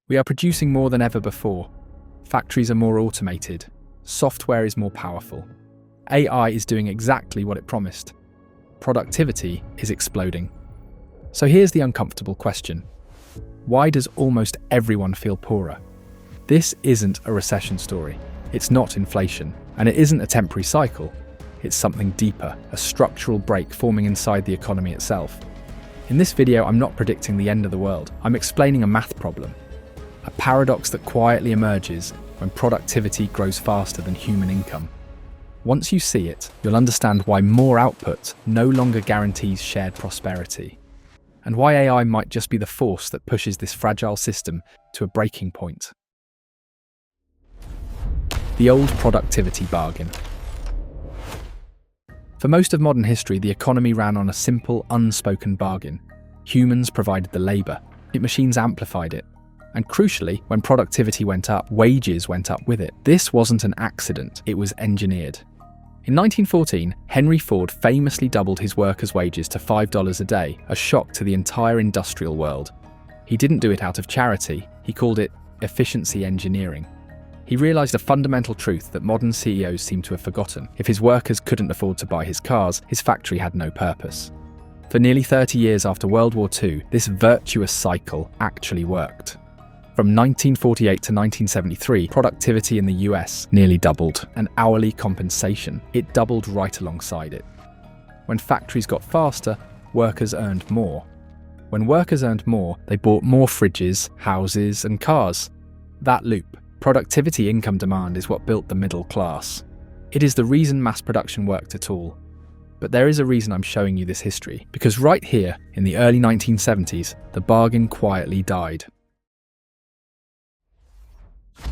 We are producing more than ever before. Factories are more automated. Software is more powerful. AI is doing exactly what it promised. Productivity is exploding. So here's the uncomfortable question. Why does almost everyone feel poorer? This isn't a recession story. It's not inflation. And it isn't a temporary cycle. It's something deeper, a structural break forming inside the economy itself. In this video, I'm not predicting the end of the world. I'm explaining a math problem. A paradox that quietly emerges when productivity grows faster than human income. Once you see it, you'll understand why more output no longer guarantees shared prosperity, and why AI might just be the force that pushes this fragile system to a breaking point. The old productivity bargain. For most of modern history, the economy ran on a simple, unspoken bargain. Humans provided the labour, machines amplified it. And crucially, when productivity went up, wages went up with it. This wasn't an accident, it was engineered. In 1914, Henry Ford famously doubled his workers' wages to $5 a day, a shock to the entire industrial world. He didn't do it out of charity, he called it efficiency engineering. He realised a fundamental truth that modern CEOs seem to have forgotten. If his workers couldn't afford to buy his cars, his factory had no purpose. For nearly 30 years after World War II, this virtuous cycle actually worked. From 1948 to 1973, productivity in the US nearly doubled, and hourly compensation, it doubled right alongside it. When factories got faster, workers earned more. When workers earned more, they bought more fridges, houses, and cars. That loop, productivity income demand, is what built the middle class. It is the reason mass production worked at all. But there is a reason I'm showing you this history, because right here, in the early 1970s, the bargain quietly died.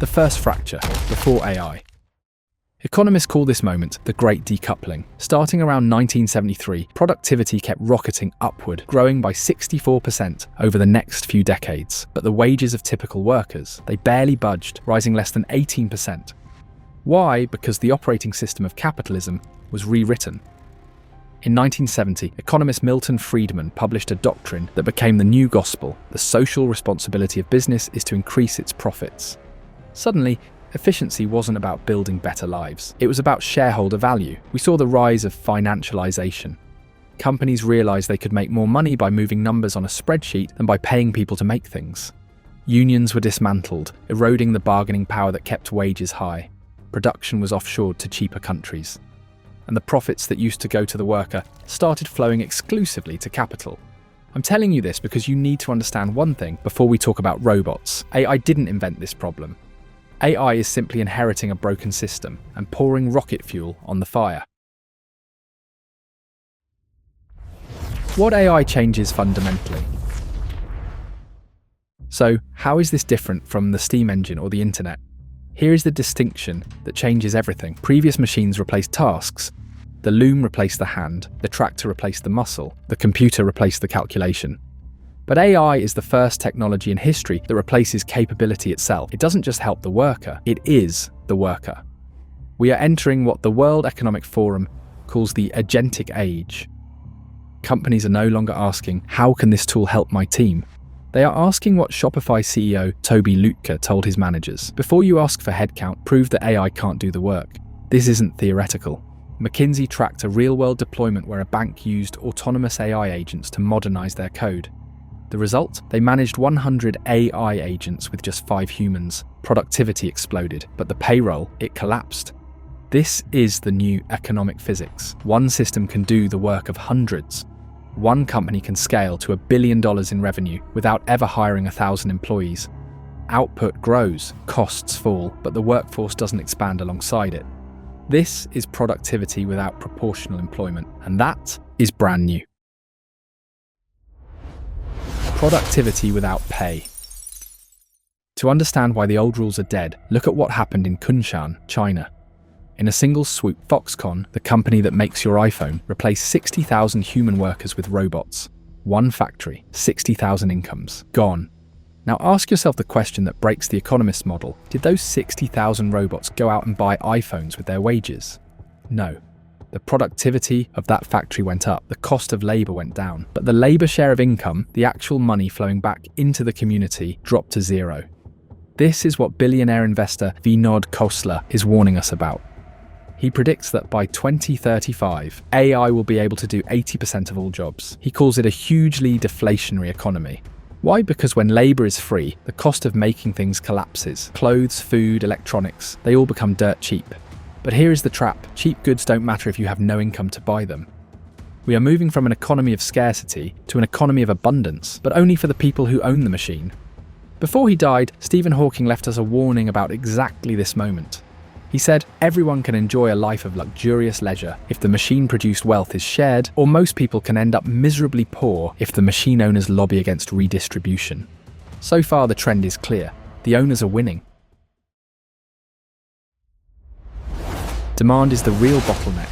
The first fracture, before AI. Economists call this moment the Great Decoupling. Starting around 1973, productivity kept rocketing upward, growing by 64% over the next few decades. But the wages of typical workers, they barely budged, rising less than 18%. Why? Because the operating system of capitalism was rewritten. In 1970, economist Milton Friedman published a doctrine that became the new gospel. The social responsibility of business is to increase its profits. Suddenly, efficiency wasn't about building better lives. It was about shareholder value. We saw the rise of financialization. Companies realized they could make more money by moving numbers on a spreadsheet than by paying people to make things. Unions were dismantled, eroding the bargaining power that kept wages high. Production was offshored to cheaper countries. And the profits that used to go to the worker started flowing exclusively to capital. I'm telling you this because you need to understand one thing before we talk about robots. AI didn't invent this problem. AI is simply inheriting a broken system and pouring rocket fuel on the fire. What AI changes fundamentally? So, how is this different from the steam engine or the internet? Here is the distinction that changes everything. Previous machines replaced tasks. The loom replaced the hand, the tractor replaced the muscle, the computer replaced the calculation. But AI is the first technology in history that replaces capability itself. It doesn't just help the worker, it is the worker. We are entering what the World Economic Forum calls the Agentic age. Companies are no longer asking, how can this tool help my team? They are asking what Shopify CEO Toby Lütke told his managers. Before you ask for headcount, prove that AI can't do the work. This isn't theoretical. McKinsey tracked a real-world deployment where a bank used autonomous AI agents to modernize their code. The result? They managed 100 AI agents with just 5 humans. Productivity exploded, but the payroll, it collapsed. This is the new economic physics. One system can do the work of hundreds. One company can scale to $1 billion in revenue without ever hiring 1,000 employees. Output grows, costs fall, but the workforce doesn't expand alongside it. This is productivity without proportional employment, and that is brand new. Productivity without pay. To understand why the old rules are dead, look at what happened in Kunshan, China. In a single swoop, Foxconn, the company that makes your iPhone, replaced 60,000 human workers with robots. One factory, 60,000 incomes, gone. Now ask yourself the question that breaks the economist's model. Did those 60,000 robots go out and buy iPhones with their wages? No. The productivity of that factory went up, the cost of labour went down, but the labour share of income, the actual money flowing back into the community, dropped to zero. This is what billionaire investor Vinod Khosla is warning us about. He predicts that by 2035, AI will be able to do 80% of all jobs. He calls it a hugely deflationary economy. Why? Because when labour is free, the cost of making things collapses. Clothes, food, electronics, they all become dirt cheap. But here is the trap. Cheap goods don't matter if you have no income to buy them. We are moving from an economy of scarcity to an economy of abundance, but only for the people who own the machine. Before he died, Stephen Hawking left us a warning about exactly this moment. He said, everyone can enjoy a life of luxurious leisure if the machine-produced wealth is shared, or most people can end up miserably poor if the machine owners lobby against redistribution. So far, the trend is clear. The owners are winning. Demand is the real bottleneck.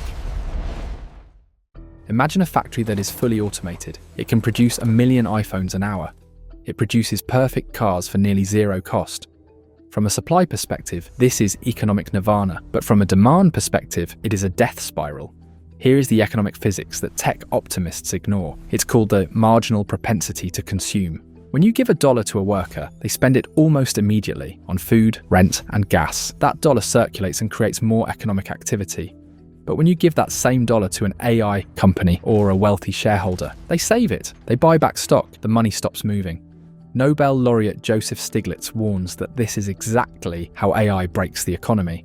Imagine a factory that is fully automated. It can produce 1 million iPhones an hour. It produces perfect cars for nearly zero cost. From a supply perspective, this is economic nirvana, but from a demand perspective, it is a death spiral. Here is the economic physics that tech optimists ignore. It's called the marginal propensity to consume. When you give $1 to a worker, they spend it almost immediately on food, rent, and gas. That dollar circulates and creates more economic activity. But when you give that same dollar to an AI company or a wealthy shareholder, they save it. They buy back stock. The money stops moving. Nobel laureate Joseph Stiglitz warns that this is exactly how AI breaks the economy.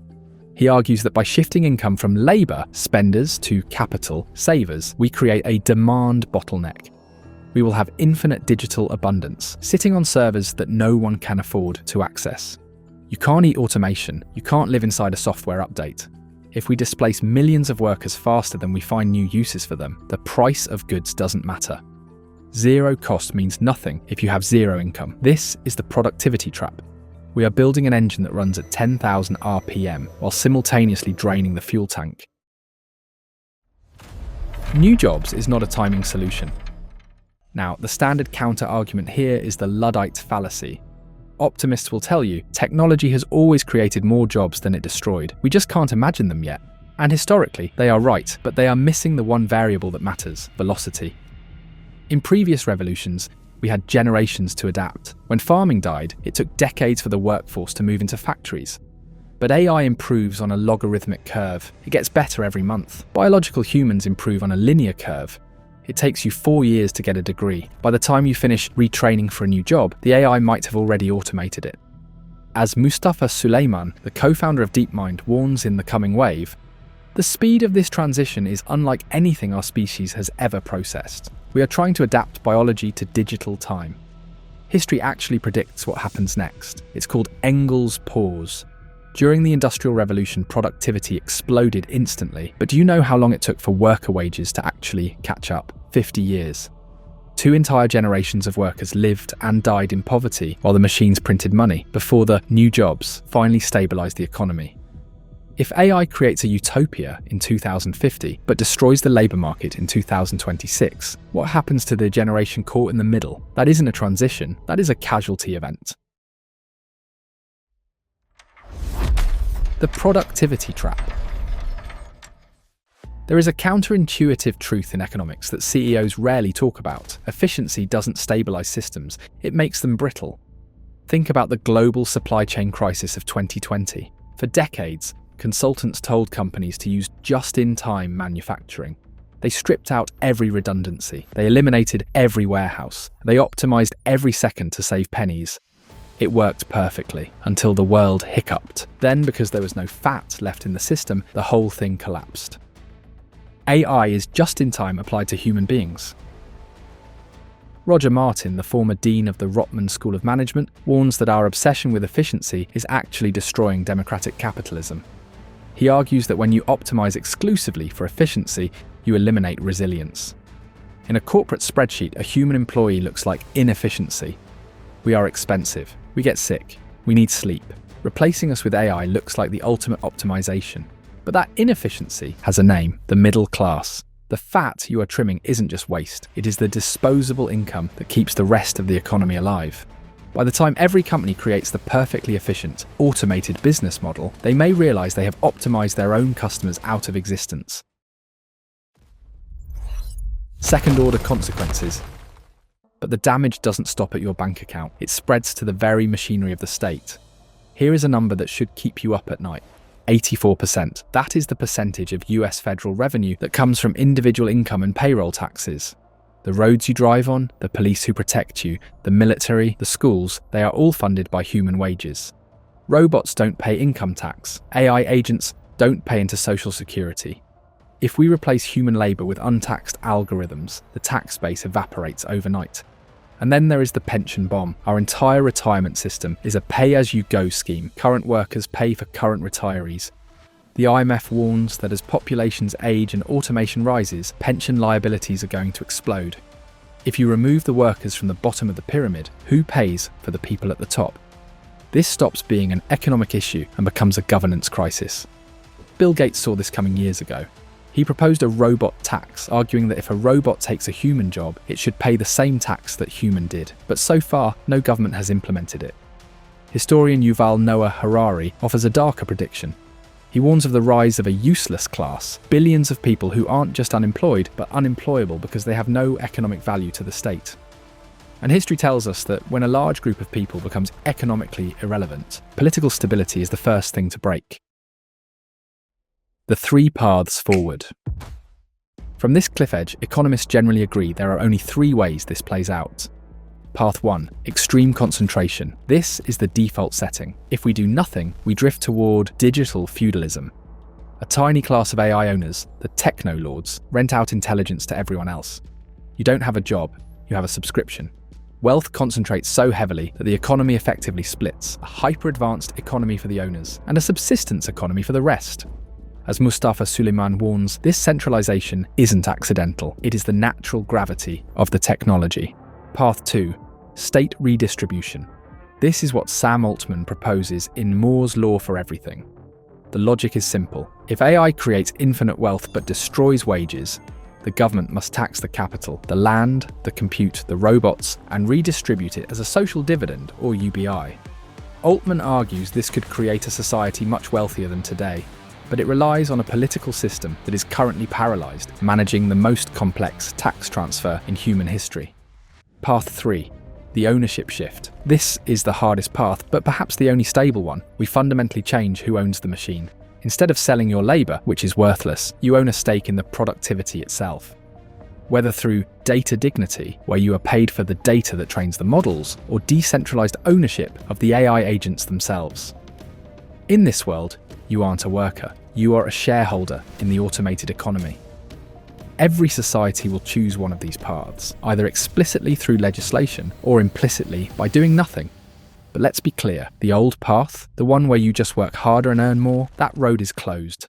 He argues that by shifting income from labour, spenders, to capital, savers, we create a demand bottleneck. We will have infinite digital abundance, sitting on servers that no one can afford to access. You can't eat automation. You can't live inside a software update. If we displace millions of workers faster than we find new uses for them, the price of goods doesn't matter. Zero cost means nothing if you have zero income. This is the productivity trap. We are building an engine that runs at 10,000 RPM while simultaneously draining the fuel tank. New jobs is not a timing solution. Now, the standard counter-argument here is the Luddite fallacy. Optimists will tell you, technology has always created more jobs than it destroyed. We just can't imagine them yet. And historically, they are right, but they are missing the one variable that matters: velocity. In previous revolutions, we had generations to adapt. When farming died, it took decades for the workforce to move into factories. But AI improves on a logarithmic curve. It gets better every month. Biological humans improve on a linear curve. It takes you 4 years to get a degree. By the time you finish retraining for a new job, the AI might have already automated it. As Mustafa Suleyman, the co-founder of DeepMind, warns in The Coming Wave, the speed of this transition is unlike anything our species has ever processed. We are trying to adapt biology to digital time. History actually predicts what happens next. It's called Engel's pause. During the Industrial Revolution, productivity exploded instantly, but do you know how long it took for worker wages to actually catch up? 50 years. 2 entire generations of workers lived and died in poverty while the machines printed money before the new jobs finally stabilized the economy. If AI creates a utopia in 2050 but destroys the labour market in 2026, what happens to the generation caught in the middle? That isn't a transition, that is a casualty event. The productivity trap. There is a counterintuitive truth in economics that CEOs rarely talk about. Efficiency doesn't stabilise systems, it makes them brittle. Think about the global supply chain crisis of 2020. For decades, consultants told companies to use just-in-time manufacturing. They stripped out every redundancy. They eliminated every warehouse. They optimized every second to save pennies. It worked perfectly until the world hiccuped. Then, because there was no fat left in the system, the whole thing collapsed. AI is just-in-time applied to human beings. Roger Martin, the former dean of the Rotman School of Management, warns that our obsession with efficiency is actually destroying democratic capitalism. He argues that when you optimize exclusively for efficiency, you eliminate resilience. In a corporate spreadsheet, a human employee looks like inefficiency. We are expensive. We get sick. We need sleep. Replacing us with AI looks like the ultimate optimization. But that inefficiency has a name: the middle class. The fat you are trimming isn't just waste. It is the disposable income that keeps the rest of the economy alive. By the time every company creates the perfectly efficient, automated business model, they may realize they have optimized their own customers out of existence. Second-order consequences. But the damage doesn't stop at your bank account. It spreads to the very machinery of the state. Here is a number that should keep you up at night. 84%. That is the percentage of US federal revenue that comes from individual income and payroll taxes. The roads you drive on, the police who protect you, the military, the schools, they are all funded by human wages. Robots don't pay income tax. AI agents don't pay into Social Security. If we replace human labour with untaxed algorithms, the tax base evaporates overnight. And then there is the pension bomb. Our entire retirement system is a pay-as-you-go scheme. Current workers pay for current retirees. The IMF warns that as populations age and automation rises, pension liabilities are going to explode. If you remove the workers from the bottom of the pyramid, who pays for the people at the top? This stops being an economic issue and becomes a governance crisis. Bill Gates saw this coming years ago. He proposed a robot tax, arguing that if a robot takes a human job, it should pay the same tax that human did. But so far, no government has implemented it. Historian Yuval Noah Harari offers a darker prediction. He warns of the rise of a useless class, billions of people who aren't just unemployed, but unemployable because they have no economic value to the state. And history tells us that when a large group of people becomes economically irrelevant, political stability is the first thing to break. The 3 paths forward. From this cliff edge, economists generally agree there are only 3 ways this plays out. Path 1. Extreme concentration. This is the default setting. If we do nothing, we drift toward digital feudalism. A tiny class of AI owners, the techno-lords, rent out intelligence to everyone else. You don't have a job, you have a subscription. Wealth concentrates so heavily that the economy effectively splits, a hyper-advanced economy for the owners and a subsistence economy for the rest. As Mustafa Suleyman warns, this centralization isn't accidental. It is the natural gravity of the technology. Path 2. State redistribution. This is what Sam Altman proposes in Moore's Law for Everything. The logic is simple. If AI creates infinite wealth but destroys wages, the government must tax the capital, the land, the compute, the robots, and redistribute it as a social dividend, or UBI. Altman argues this could create a society much wealthier than today, but it relies on a political system that is currently paralysed, managing the most complex tax transfer in human history. Path 3. The ownership shift. This is the hardest path, but perhaps the only stable one. We fundamentally change who owns the machine. Instead of selling your labour, which is worthless, you own a stake in the productivity itself. Whether through data dignity, where you are paid for the data that trains the models, or decentralised ownership of the AI agents themselves. In this world, you aren't a worker, you are a shareholder in the automated economy. Every society will choose one of these paths, either explicitly through legislation or implicitly by doing nothing. But let's be clear, the old path, the one where you just work harder and earn more, that road is closed.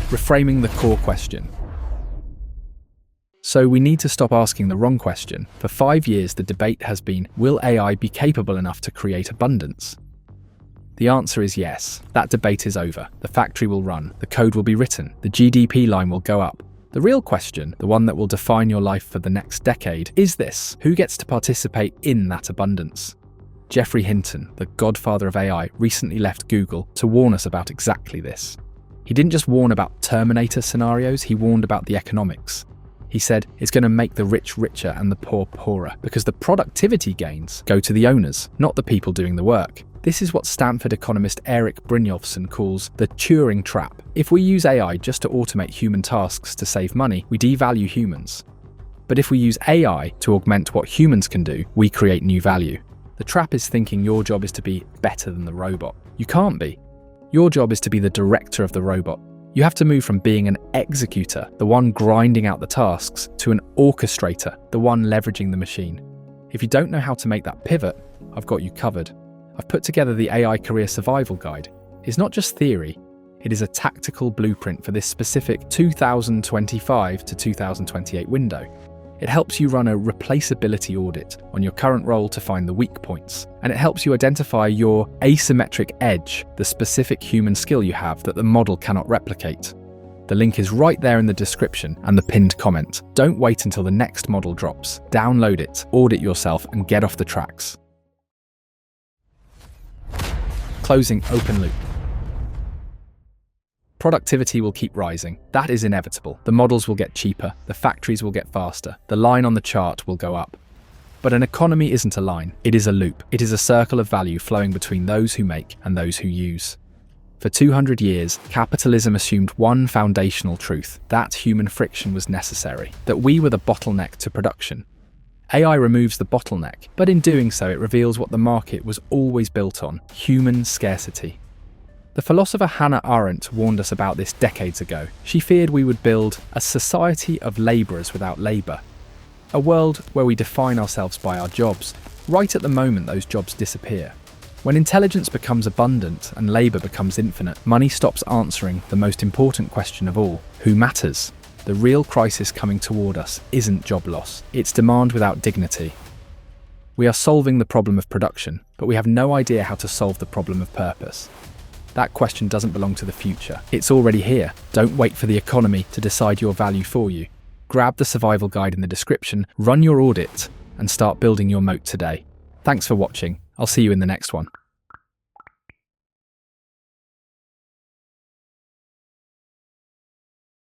Reframing the core question. So we need to stop asking the wrong question. For 5 years, the debate has been, will AI be capable enough to create abundance? The answer is yes. That debate is over. The factory will run, the code will be written, the GDP line will go up. The real question, the one that will define your life for the next decade, is this: who gets to participate in that abundance? Geoffrey Hinton, the godfather of AI, recently left Google to warn us about exactly this. He didn't just warn about Terminator scenarios, he warned about the economics. He said it's going to make the rich richer and the poor poorer, because the productivity gains go to the owners, not the people doing the work. This is what Stanford economist Eric Brynjolfsson calls the Turing trap. If we use AI just to automate human tasks to save money, we devalue humans. But if we use AI to augment what humans can do, we create new value. The trap is thinking your job is to be better than the robot. You can't be. Your job is to be the director of the robot. You have to move from being an executor, the one grinding out the tasks, to an orchestrator, the one leveraging the machine. If you don't know how to make that pivot, I've got you covered. I've put together the AI Career Survival Guide. It's not just theory, it is a tactical blueprint for this specific 2025 to 2028 window. It helps you run a replaceability audit on your current role to find the weak points, and it helps you identify your asymmetric edge, the specific human skill you have that the model cannot replicate. The link is right there in the description and the pinned comment. Don't wait until the next model drops. Download it, audit yourself, and get off the tracks. Closing open loop. Productivity will keep rising. That is inevitable. The models will get cheaper, the factories will get faster, the line on the chart will go up. But an economy isn't a line, it is a loop. It is a circle of value flowing between those who make and those who use. For 200 years, capitalism assumed one foundational truth, that human friction was necessary, that we were the bottleneck to production. AI removes the bottleneck, but in doing so it reveals what the market was always built on: human scarcity. The philosopher Hannah Arendt warned us about this decades ago. She feared we would build a society of labourers without labour, a world where we define ourselves by our jobs, right at the moment those jobs disappear. When intelligence becomes abundant and labour becomes infinite, money stops answering the most important question of all: who matters? The real crisis coming toward us isn't job loss, it's demand without dignity. We are solving the problem of production, but we have no idea how to solve the problem of purpose. That question doesn't belong to the future. It's already here. Don't wait for the economy to decide your value for you. Grab the survival guide in the description, run your audit, and start building your moat today. Thanks for watching. I'll see you in the next one.